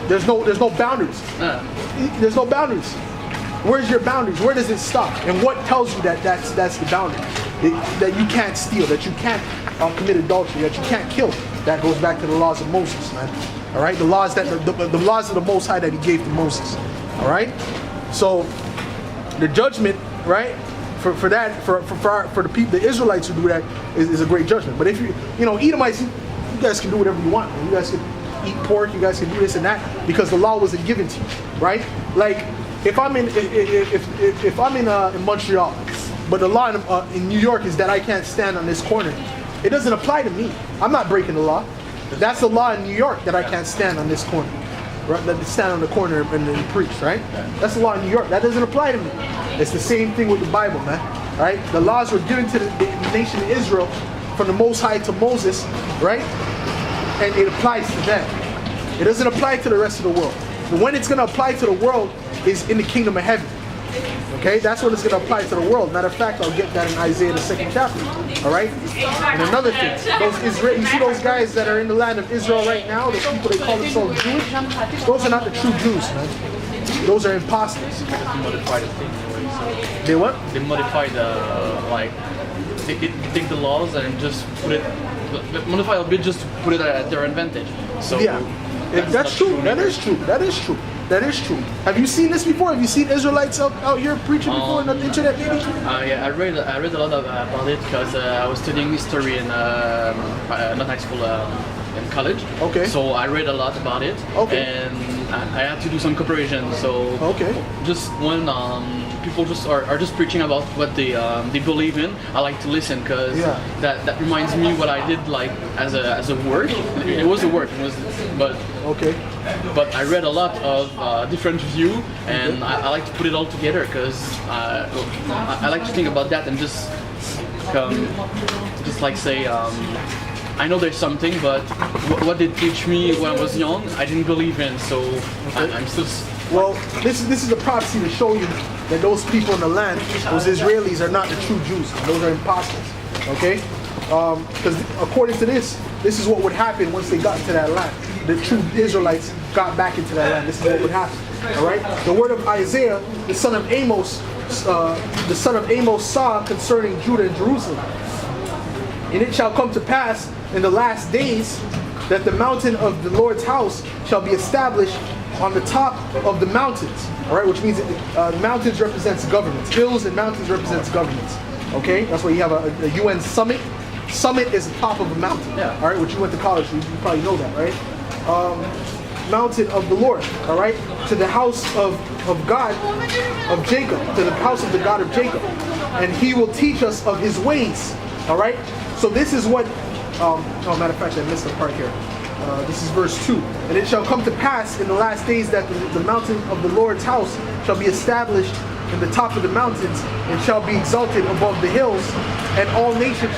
There's no boundaries. There's no boundaries. Where's your boundaries? Where does it stop? And what tells you that that's the boundary? That you can't steal, that you can't commit adultery, that you can't kill. That goes back to the laws of Moses, man. All right, the laws that the laws of the Most High that He gave to Moses. All right, so the judgment, right, for the people, the Israelites who do that is a great judgment. But if you Edomites, you guys can do whatever you want. You guys can eat pork. You guys can do this and that because the law wasn't given to you, right? Like if I'm in Montreal, but the law in New York is that I can't stand on this corner. It doesn't apply to me. I'm not breaking the law. That's the law in New York that I can't stand on this corner. Right? That stand on the corner and preach, right? That's the law in New York. That doesn't apply to me. It's the same thing with the Bible, man. Right? The laws were given to the nation of Israel from the Most High to Moses, right? And it applies to them. It doesn't apply to the rest of the world. But when it's going to apply to the world is in the kingdom of heaven. Okay, that's when it's going to apply to the world. Matter of fact, I'll get that in Isaiah the 2nd chapter. All right. And another thing, you see those guys that are in the land of Israel right now, the people they call themselves Jewish. Those are not the true Jews, man. Those are imposters. They modify the thing. They what? They modify take the laws and just put it, modify a bit just to put it at their advantage. So yeah, that's true. That is true. That is true. That is true. Have you seen this before? Have you seen Israelites out here preaching before on the internet, maybe? Yeah, I read a lot about it because I was studying history in not high school, in college. Okay. So I read a lot about it. Okay. And I had to do some comparison. So okay. Just when people just are just preaching about what they believe in, I like to listen because that reminds me what I did like as a work. It was a work. But I read a lot of different view, and I like to put it all together because I like to think about that and just like say I know there's something, but what they teach me when I was young, I didn't believe in. So I'm still. Well, this is a prophecy to show you that those people in the land, those Israelis, are not the true Jews. Those are imposters. Okay? Because according to this is what would happen once they got into that land. The true Israelites got back into that land. This is what would happen. All right? The word of Isaiah, the son of Amos, saw concerning Judah and Jerusalem. And it shall come to pass in the last days that the mountain of the Lord's house shall be established on the top of the mountains. All right, which means that, mountains represents governments. Hills and mountains represents governments. Okay, that's why you have a UN summit. Summit is the top of a mountain. Yeah. All right, which you went to college, you probably know that, right? Mountain of the Lord. All right, to the house of God of Jacob, to the house of the God of Jacob, and He will teach us of His ways. All right. So this is what. Matter of fact, I missed a part here. This is verse 2. And it shall come to pass in the last days that the mountain of the Lord's house shall be established in the top of the mountains and shall be exalted above the hills, and all nations